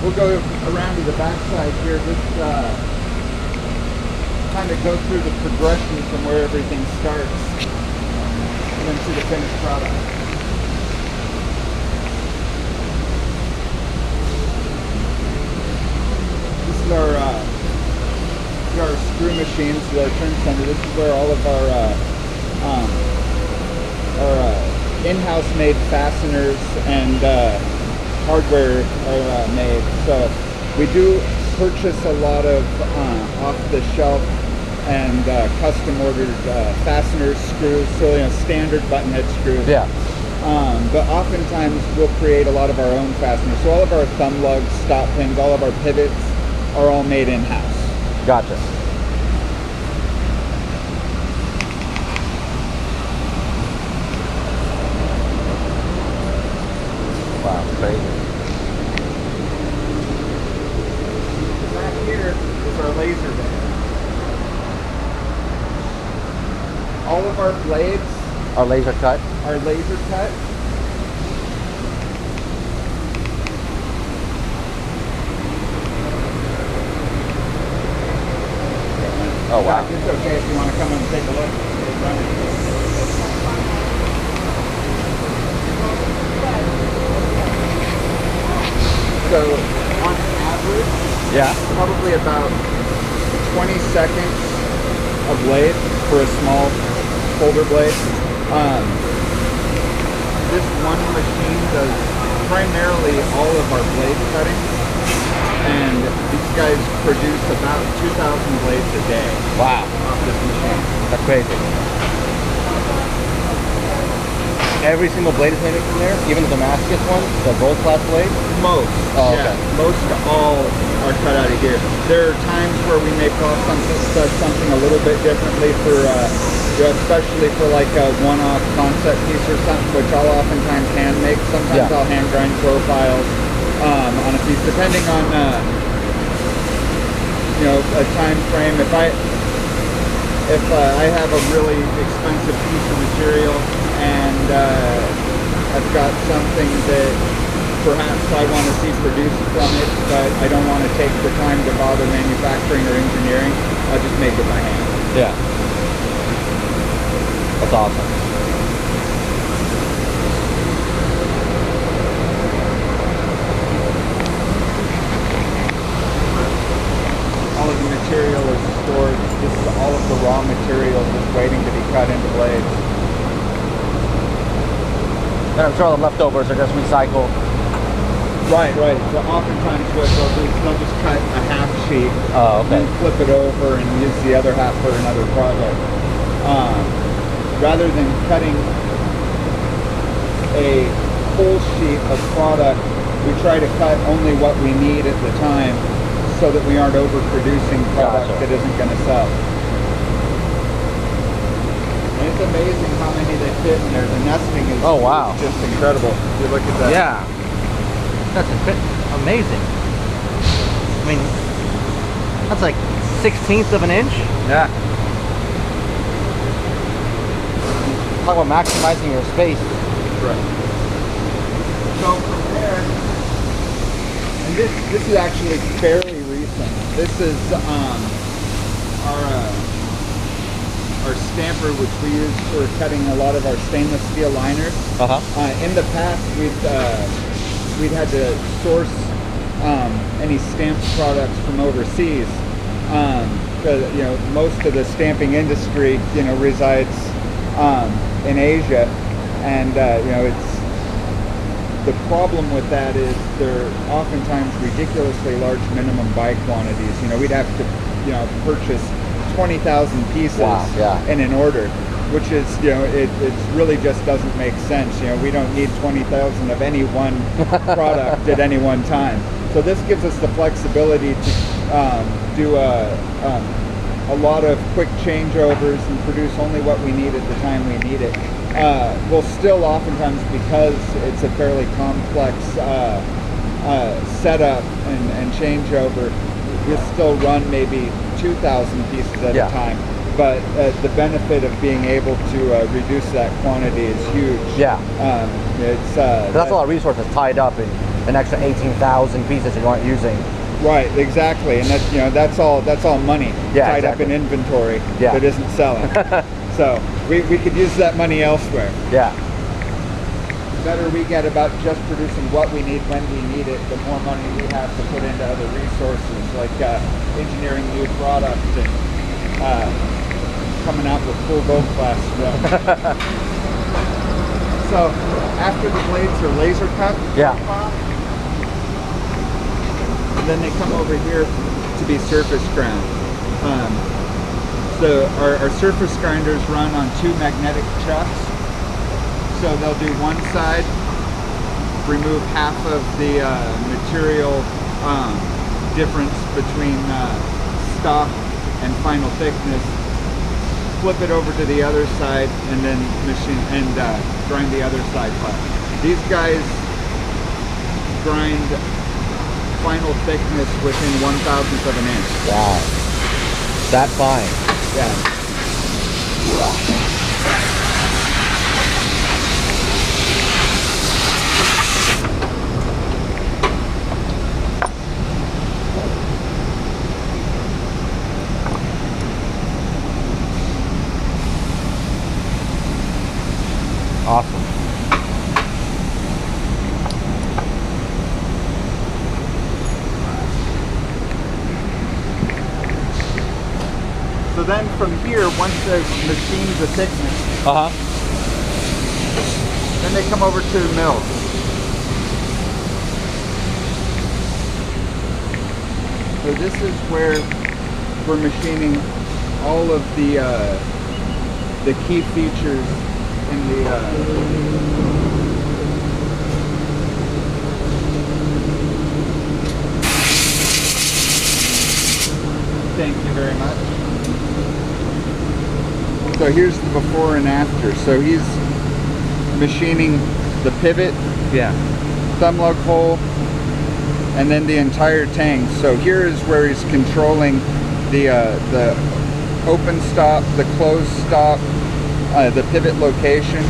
we'll go around to the back side here. This kind of go through the progression from where everything starts and then to the finished product. This is our screw machines, the turn center. This is where all of our in-house made fasteners and hardware are made. So we do purchase a lot of off-the-shelf and custom ordered fasteners, screws, so standard button head screws. Yeah. But oftentimes we'll create a lot of our own fasteners. So all of our thumb lugs, stop pins, all of our pivots are all made in-house. Gotcha. Wow, crazy. Back here is our laser bed. All of our blades are laser cut. Oh wow. It's okay if you want to come and take a look. So on average, yeah, probably about 20 seconds a blade for a small folder blade. This one machine does primarily all of our blade cutting, and these guys produce about 2,000 blades a day. Wow. Off this machine. That's crazy. Every single blade is made from there, even the Damascus one, the gold class blade? Most. Oh, yeah, okay. Most all are cut out of here. There are times where we may process something a little bit differently for, especially for like a one-off concept piece or something, which I'll oftentimes hand make. Sometimes I'll hand grind profiles on a piece, depending on a time frame. If I have a really expensive piece of material and I've got something that perhaps I want to see produced from it, but I don't want to take the time to bother manufacturing or engineering, I'll just make it by hand. Yeah. That's awesome. All of the material is stored. This is all of the raw material just waiting to be cut into blades. And I'm sure all the leftovers are just recycled. Right. So oftentimes what they'll do is they'll just cut a half sheet and flip it over and use the other half for another project. Rather than cutting a whole sheet of product, we try to cut only what we need at the time so that we aren't overproducing product that isn't going to sell. And it's amazing how many they fit in there. The nesting is just incredible. You look at that. Yeah. That's amazing. I mean, that's like 1/16 of an inch. Yeah. Talk about maximizing your space. Right. So from there, and this is actually fairly recent. This is our stamper, which we use for cutting a lot of our stainless steel liners. In the past, we'd had to source any stamped products from overseas. Because most of the stamping industry resides in Asia, and it's the problem with that is they're oftentimes ridiculously large minimum buy quantities. We'd have to purchase 20,000 pieces in an order, which is it really just doesn't make sense. We don't need 20,000 of any one product at any one time. So this gives us the flexibility to do a lot of quick changeovers and produce only what we need at the time we need it. We'll still oftentimes, because it's a fairly complex setup and changeover, we'll still run maybe 2,000 pieces at a time. But the benefit of being able to reduce that quantity is huge. Yeah. It's that's a lot of resources tied up in an extra 18,000 pieces you aren't using. Right, exactly, and that's, you know, that's all money tied up in inventory that isn't selling. So we could use that money elsewhere. Yeah. The better we get about just producing what we need when we need it, the more money we have to put into other resources, like engineering new products and coming out with full gold class stuff. So after the blades are laser cut, and then they come over here to be surface ground. So our surface grinders run on 2 magnetic chucks. So they'll do one side, remove half of the material difference between stock and final thickness, flip it over to the other side, and then machine and grind the other side flat. These guys grind final thickness within 1/1000th of an inch. Wow, that fine. Yeah. Awesome. So then from here, once they've machined the thickness, then they come over to the mill. So this is where we're machining all of the key features in the thank you very much. So here's the before and after. So he's machining the pivot, thumb lug hole, and then the entire tank. So here is where he's controlling the open stop, the closed stop, the pivot location.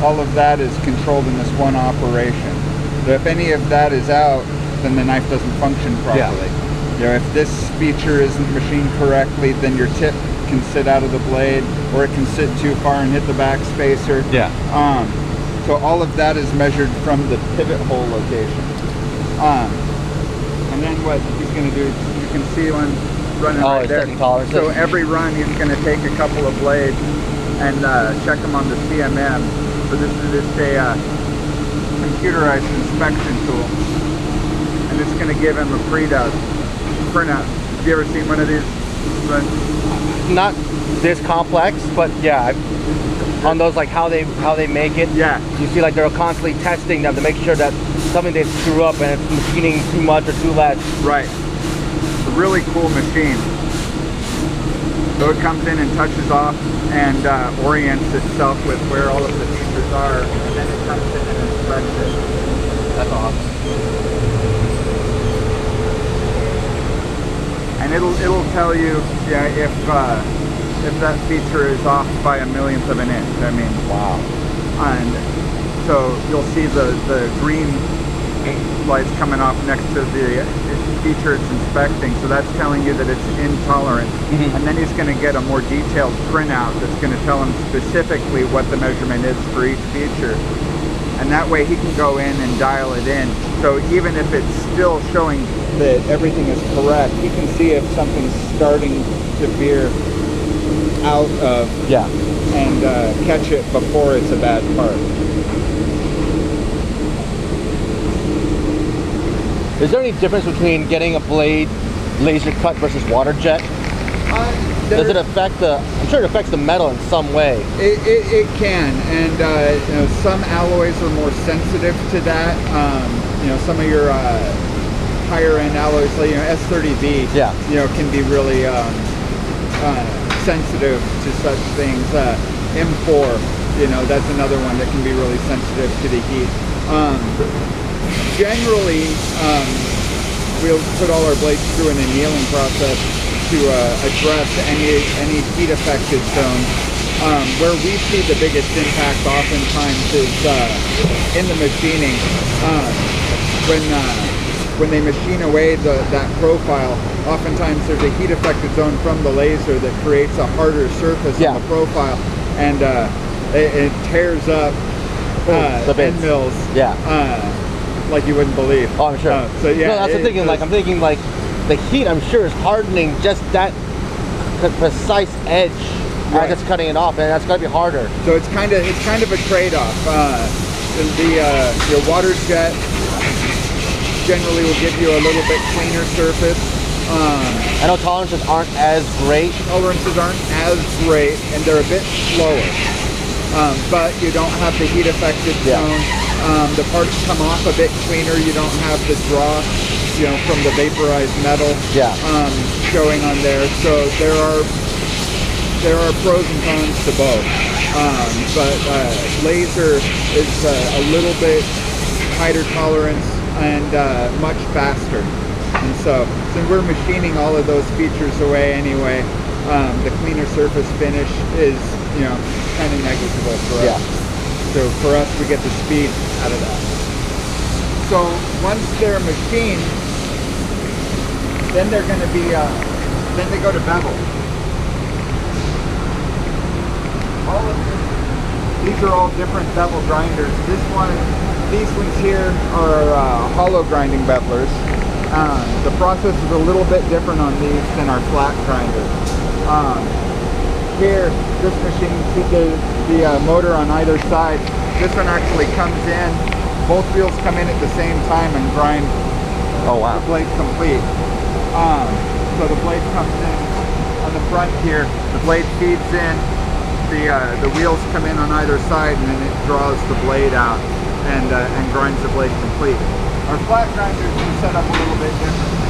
All of that is controlled in this one operation. So if any of that is out, then the knife doesn't function properly. You know, if this feature isn't machined correctly, then your tip can sit out of the blade, or it can sit too far and hit the back spacer. So all of that is measured from the pivot hole location. And then what he's going to do, you can see one running right there. So every run he's going to take a couple of blades and check them on the CMM. So this is just a computerized inspection tool, and it's going to give him a printout. Have you ever seen one of these? Not this complex, but yeah, on those, like how they make it. You see, like they're constantly testing them to make sure that something they screw up and it's machining too much or too less. Right. It's a really cool machine. So it comes in and touches off and orients itself with where all of the features are, and then it comes in and inspects it. That's awesome. And it'll tell you, if that feature is off by 1/1000th of an inch. I mean, wow. And so you'll see the green lights coming off next to the feature it's inspecting. So that's telling you that it's intolerant. And then he's going to get a more detailed printout that's going to tell him specifically what the measurement is for each feature. And that way he can go in and dial it in. So even if it's still showing that everything is correct, he can see if something's starting to veer out of and catch it before it's a bad part. Is there any difference between getting a blade laser cut versus water jet? Does it affect the, I'm sure it affects the metal in some way. It can, and you know, some alloys are more sensitive to that. You know, some of your higher end alloys, like, you know, S30V, you know, can be really sensitive to such things. M4, you know, that's another one that can be really sensitive to the heat. Generally, we'll put all our blades through an annealing process to address any heat affected zones. Where we see the biggest impact oftentimes is in the machining. when they machine away that profile, oftentimes there's a heat affected zone from the laser that creates a harder surface on the profile, and it tears up the end mills. Like you wouldn't believe. Oh, I'm sure. So yeah, no, that's the thinking. Like I'm thinking, like the heat, I'm sure, is hardening just that precise edge as it's cutting it off, and that's got to be harder. So it's kind of a trade-off. Your water jet generally will give you a little bit cleaner surface. I know tolerances aren't as great. Tolerances aren't as great, and they're a bit slower. But you don't have the heat affected zone. The parts come off a bit cleaner. You don't have the draw, from the vaporized metal showing on there. So there are pros and cons to both. But laser is a little bit tighter tolerance and much faster. And so since we're machining all of those features away anyway, the cleaner surface finish is, kind of negligible for us. So for us, we get the speed out of that. So once they're machined, then they're going to be, then they go to bevel. These are all different bevel grinders. These ones here are hollow grinding bevelers. The process is a little bit different on these than our flat grinders. Here, this machine, the motor on either side, this one actually comes in, both wheels come in at the same time and grind the blade complete. So the blade comes in on the front here, the blade feeds in, the wheels come in on either side, and then it draws the blade out and grinds the blade complete. Our flat grinders are set up a little bit differently.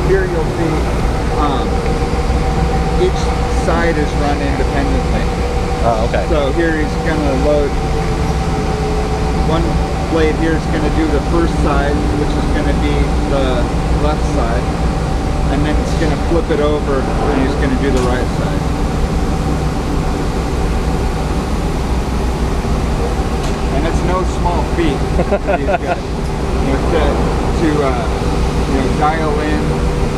Here you'll see each side is run independently. Oh, okay. So here he's going to load, one blade here is going to do the first side, which is going to be the left side, and then it's going to flip it over and he's going to do the right side. And it's no small feat for these guys to dial in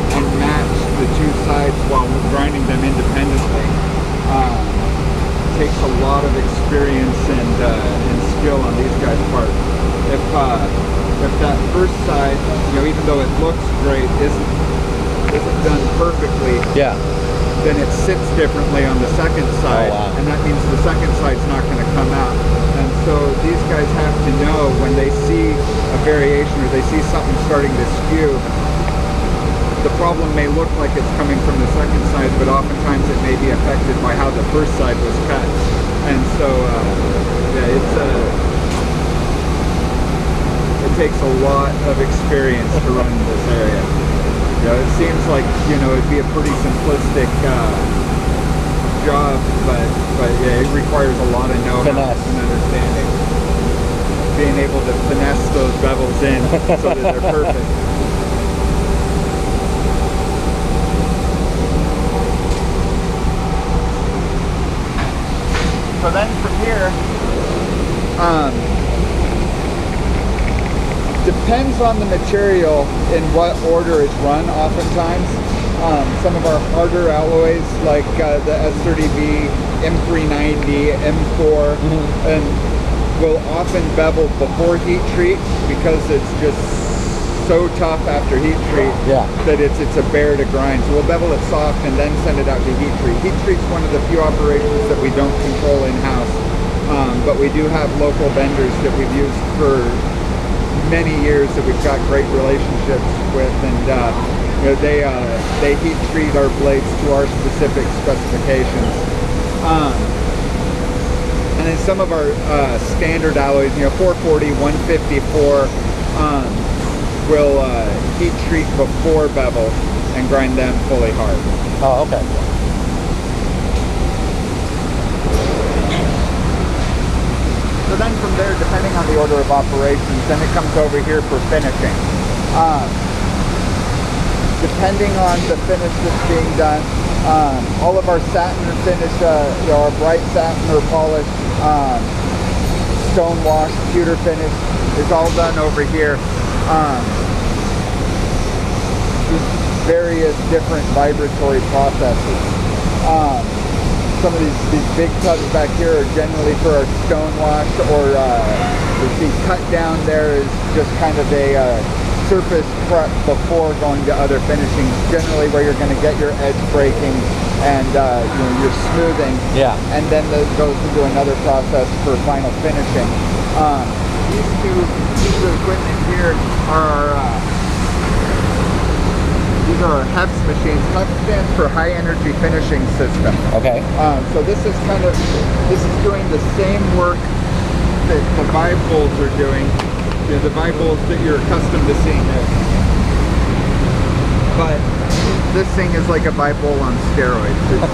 and match the two sides while grinding them independently. Takes a lot of experience and skill on these guys' part. If that first side, even though it looks great, isn't done perfectly, then it sits differently on the second side, and that means the second side's not going to come out. And so these guys have to know when they see a variation or they see something starting to skew. The problem may look like it's coming from the second side, but oftentimes it may be affected by how the first side was cut. And so, it takes a lot of experience to run in this area. It seems like, it'd be a pretty simplistic job, but it requires a lot of know-how and understanding. Being able to finesse those bevels in so that they're perfect. So then from here, depends on the material in what order it's run oftentimes. Some of our harder alloys like the S30V, M390, M4, and will often bevel before heat treat because it's just so tough after heat treat that it's a bear to grind. So we'll bevel it soft and then send it out to heat treat. Heat treat's one of the few operations that we don't control in-house, but we do have local vendors that we've used for many years that we've got great relationships with, and they heat treat our blades to our specific specifications. And then some of our standard alloys, 440, 154, will heat treat before bevel and grind them fully hard. Oh, okay. So then from there, depending on the order of operations, then it comes over here for finishing. Depending on the finish that's being done, all of our satin finish, our bright satin or polish, stone wash, pewter finish is all done over here. Just various different vibratory processes. Some of these big tubs back here are generally for our stone wash, or you see cut down there is just kind of a surface prep before going to other finishings, generally where you're going to get your edge breaking and you know, your smoothing. Yeah. And then that goes into another process for final finishing. These two pieces of equipment here are these are our HEFS machines. HEFS stands for High Energy Finishing System. Okay. So this is doing the same work that the vibe bowls are doing. You know, the vibe bowls that you're accustomed to seeing there. But this thing is like a vibe bowl on steroids. It's,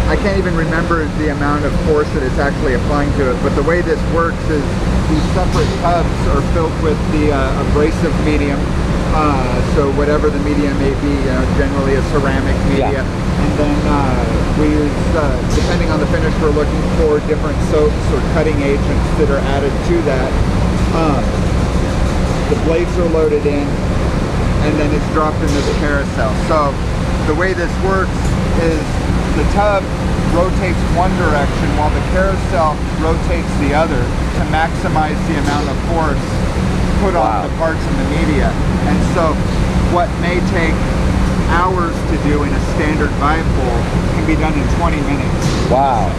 I can't even remember the amount of force that it's actually applying to it, but the way this works is these separate tubs are filled with the abrasive medium. So whatever the medium may be, generally a ceramic media. Yeah. And then we use, depending on the finish, we're looking for different soaps or cutting agents that are added to that. The blades are loaded in, and then it's dropped into the carousel. So the way this works is the tub rotates one direction while the carousel rotates the other to maximize the amount of force put on the parts in the media. And so what may take hours to do in a standard vibe bowl can be done in 20 minutes. Wow.